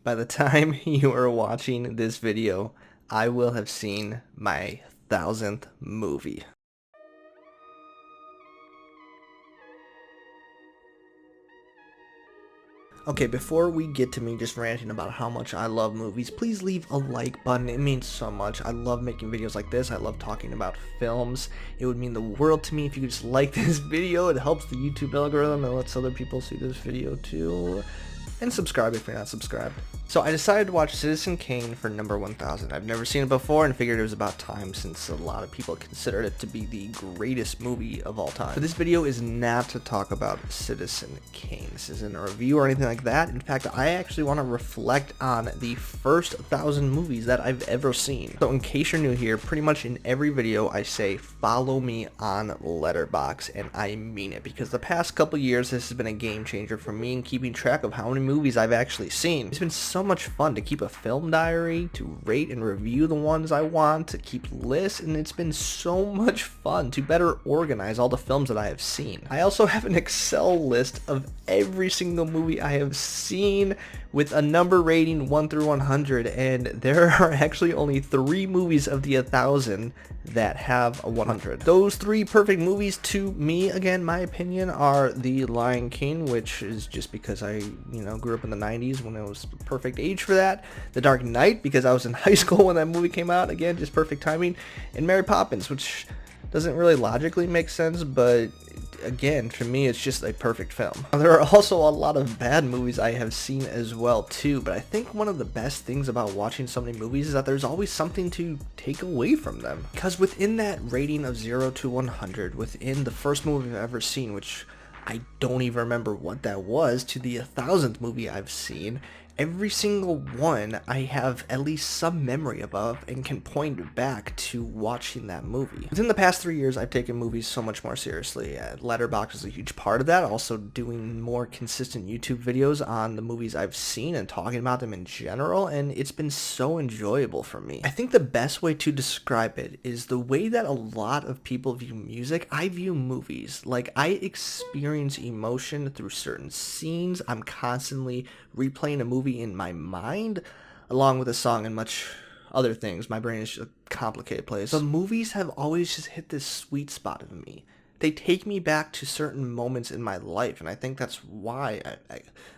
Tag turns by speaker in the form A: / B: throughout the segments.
A: By the time you are watching this video, I will have seen my 1000th movie. Okay, before we get to me just ranting about how much I love movies, please leave a like button. It means so much. I love making videos like this. I love talking about films. It would mean the world to me if you could just like this video. It helps the YouTube algorithm and lets other people see this video too. And subscribe if you're not subscribed. So I decided to watch Citizen Kane for number 1000. I've never seen it before and figured it was about time since a lot of people considered it to be the greatest movie of all time. But this video is not to talk about Citizen Kane. This isn't a review or anything like that. In fact, I actually want to reflect on the first 1000 movies that I've ever seen. So in case you're new here, pretty much in every video I say follow me on Letterboxd, and I mean it, because the past couple years this has been a game changer for me in keeping track of how many movies I've actually seen. It's been so much fun to keep a film diary, to rate and review the ones I want, to keep lists, and it's been so much fun to better organize all the films that I have seen. I also have an Excel list of every single movie I have seen with a number rating 1 through 100, and there are actually only 3 movies of the 1000 that have a 100. Those 3 perfect movies to me, again, my opinion, are The Lion King, which is just because I, grew up in the 90s when it was the perfect age for that. The Dark Knight, because I was in high school when that movie came out, again, just perfect timing. And Mary Poppins, which doesn't really logically make sense, but again, for me, it's just a perfect film. There are also a lot of bad movies I have seen as well too, but I think one of the best things about watching so many movies is that there's always something to take away from them. Because within that rating of 0 to 100, within the first movie I've ever seen, which I don't even remember what that was, to the 1000th movie I've seen, every single one I have at least some memory of and can point back to watching that movie. Within the past 3 years, I've taken movies so much more seriously. Letterboxd is a huge part of that, also doing more consistent YouTube videos on the movies I've seen and talking about them in general, and it's been so enjoyable for me. I think the best way to describe it is the way that a lot of people view music, I view movies. Like, I experience emotion through certain scenes. I'm constantly replaying a movie in my mind along with a song and much other things. My brain is just a complicated place. But movies have always just hit this sweet spot of me. They take me back to certain moments in my life, and I think that's why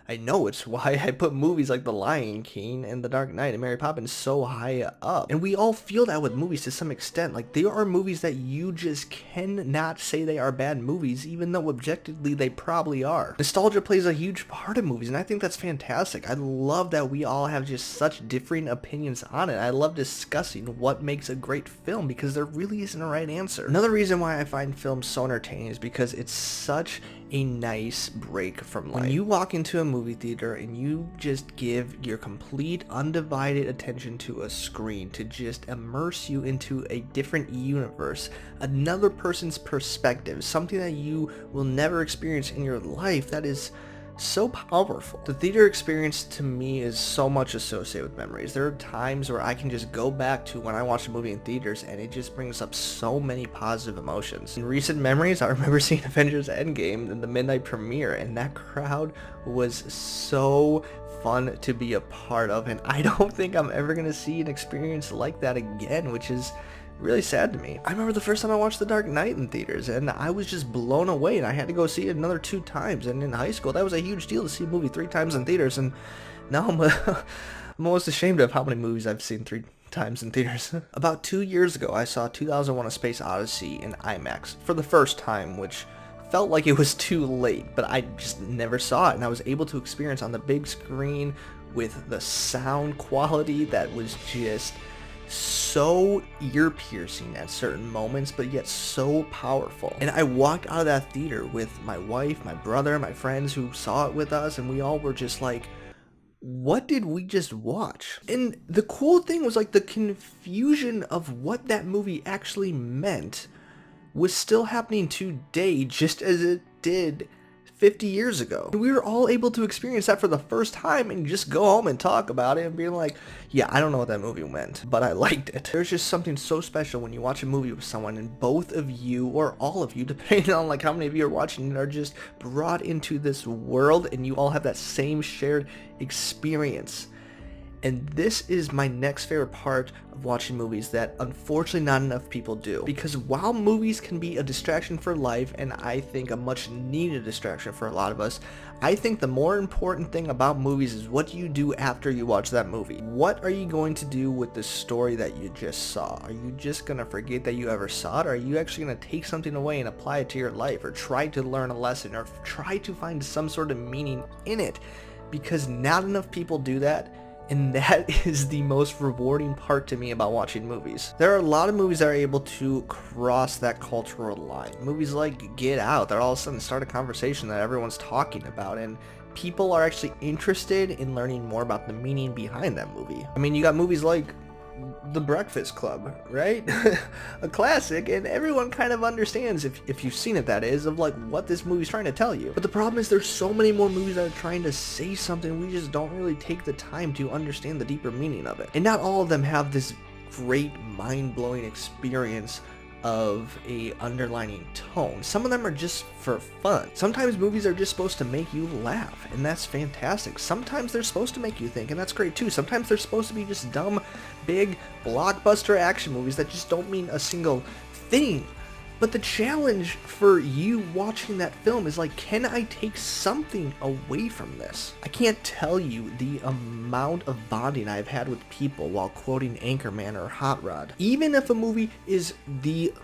A: I know it's why I put movies like The Lion King and The Dark Knight and Mary Poppins so high up. And we all feel that with movies to some extent. Like, there are movies that you just cannot say they are bad movies, even though objectively they probably are. Nostalgia plays a huge part of movies, and I think that's fantastic. I love that we all have just such differing opinions on it. I love discussing what makes a great film, because there really isn't a right answer. Another reason why I find films so entertaining is because it's such a nice break from life. When you walk into a movie theater and you just give your complete undivided attention to a screen to just immerse you into a different universe, another person's perspective, something that you will never experience in your life, that is so powerful. The theater experience to me is so much associated with memories. There are times where I can just go back to when I watched a movie in theaters and it just brings up so many positive emotions. In recent memories, I remember seeing Avengers Endgame in the midnight premiere, and that crowd was so fun to be a part of, and I don't think I'm ever going to see an experience like that again, which is really sad to me. I remember the first time I watched The Dark Knight in theaters, and I was just blown away, and I had to go see it another 2 times. And in high school, that was a huge deal to see a movie 3 times in theaters, and now I'm almost ashamed of how many movies I've seen 3 times in theaters. About 2 years ago, I saw 2001: A Space Odyssey in IMAX for the first time, which felt like it was too late, but I just never saw it, and I was able to experience on the big screen with the sound quality that was just so ear-piercing at certain moments, but yet so powerful. And I walked out of that theater with my wife, my brother, my friends who saw it with us, and we all were just like, what did we just watch? And the cool thing was, like, the confusion of what that movie actually meant was still happening today, just as it did 50 years ago. We were all able to experience that for the first time and just go home and talk about it and being like, yeah, I don't know what that movie meant, but I liked it. There's just something so special when you watch a movie with someone and both of you, or all of you, depending on like how many of you are watching it, are just brought into this world and you all have that same shared experience. And this is my next favorite part of watching movies that unfortunately not enough people do. Because while movies can be a distraction for life, and I think a much needed distraction for a lot of us, I think the more important thing about movies is what do you do after you watch that movie? What are you going to do with the story that you just saw? Are you just going to forget that you ever saw it? Or are you actually going to take something away and apply it to your life? Or try to learn a lesson? Or try to find some sort of meaning in it? Because not enough people do that. And that is the most rewarding part to me about watching movies. There are a lot of movies that are able to cross that cultural line. Movies like Get Out, that all of a sudden start a conversation that everyone's talking about, and people are actually interested in learning more about the meaning behind that movie. I mean, you got movies like The Breakfast Club, right? A classic, and everyone kind of understands, if you've seen it that is, of like what this movie's trying to tell you. But the problem is there's so many more movies that are trying to say something, we just don't really take the time to understand the deeper meaning of it. And not all of them have this great mind-blowing experience of a underlining tone. Some of them are just for fun. Sometimes movies are just supposed to make you laugh, and that's fantastic. Sometimes they're supposed to make you think, and that's great too. Sometimes they're supposed to be just dumb, big, blockbuster action movies that just don't mean a single thing. But the challenge for you watching that film is like, can I take something away from this? I can't tell you the amount of bonding I've had with people while quoting Anchorman or Hot Rod. Even if a movie is the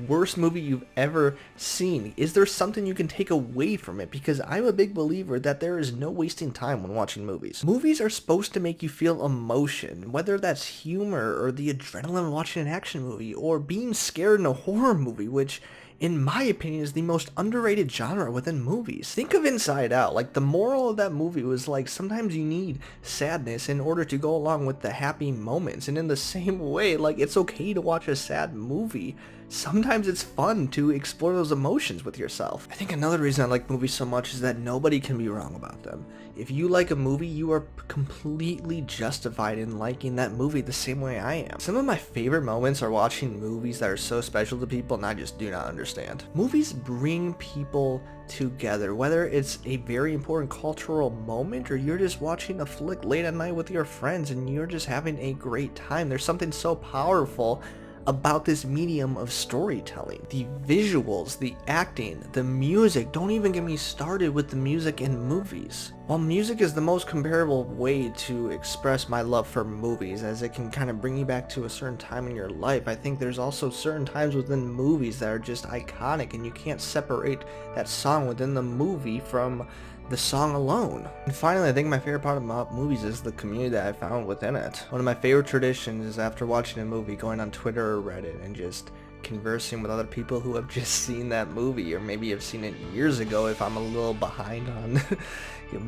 A: worst movie you've ever seen, is there something you can take away from it? Because I'm a big believer that there is no wasting time when watching movies. Movies are supposed to make you feel emotion, whether that's humor or the adrenaline of watching an action movie or being scared in a horror movie, which in my opinion is the most underrated genre within movies. Think of Inside Out. Like, the moral of that movie was like, sometimes you need sadness in order to go along with the happy moments. And in the same way, like, it's okay to watch a sad movie. Sometimes it's fun to explore those emotions with yourself. I think another reason I like movies so much is that nobody can be wrong about them. If you like a movie, you are completely justified in liking that movie the same way I am. Some of my favorite moments are watching movies that are so special to people and I just do not understand. Movies bring people together, whether it's a very important cultural moment or you're just watching a flick late at night with your friends and you're just having a great time. There's something so powerful about this medium of storytelling. The visuals, the acting, the music. Don't even get me started with the music in movies. While music is the most comparable way to express my love for movies, as it can kind of bring you back to a certain time in your life, I think there's also certain times within movies that are just iconic and you can't separate that song within the movie from the song alone. And finally, I think my favorite part about movies is the community that I found within it. One of my favorite traditions is after watching a movie, going on Twitter or Reddit and just conversing with other people who have just seen that movie, or maybe have seen it years ago if I'm a little behind on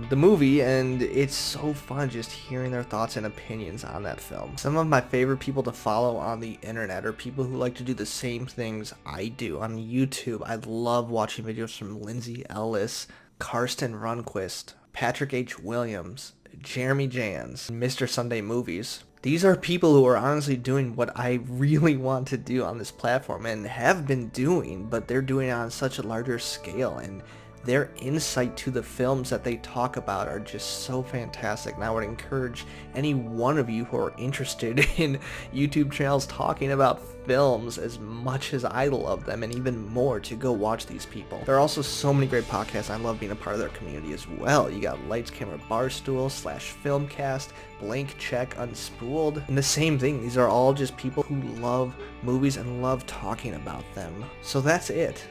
A: the movie, and it's so fun just hearing their thoughts and opinions on that film. Some of my favorite people to follow on the internet are people who like to do the same things I do. On YouTube, I love watching videos from Lindsay Ellis, Karsten Runquist, Patrick H. Williams, Jeremy Jans, Mr. Sunday Movies. These are people who are honestly doing what I really want to do on this platform and have been doing, but they're doing it on such a larger scale, and their insight to the films that they talk about are just so fantastic. And I would encourage any one of you who are interested in YouTube channels talking about films as much as I love them and even more to go watch these people. There are also so many great podcasts. I love being a part of their community as well. You got Lights Camera Barstool / Filmcast, Blank Check Unspooled, and the same thing. These are all just people who love movies and love talking about them. So that's it.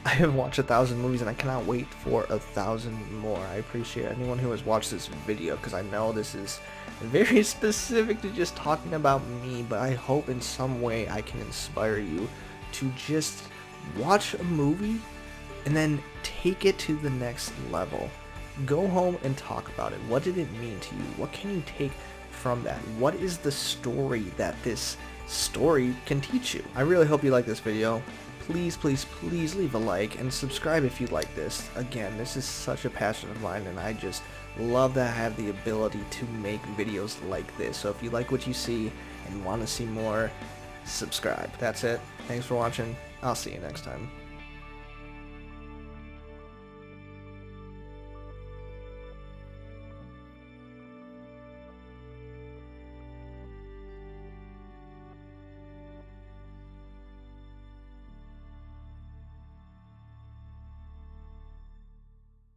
A: I have watched 1,000 movies and I cannot wait for 1,000 more. I appreciate anyone who has watched this video because I know this is very specific to just talking about me, but I hope in some way I can inspire you to just watch a movie and then take it to the next level. Go home and talk about it. What did it mean to you? What can you take from that? What is the story that this story can teach you? I really hope you like this video. Please, please, please leave a like and subscribe if you like this. Again, this is such a passion of mine and I just love that I have the ability to make videos like this. So if you like what you see and want to see more, subscribe. That's it. Thanks for watching. I'll see you next time.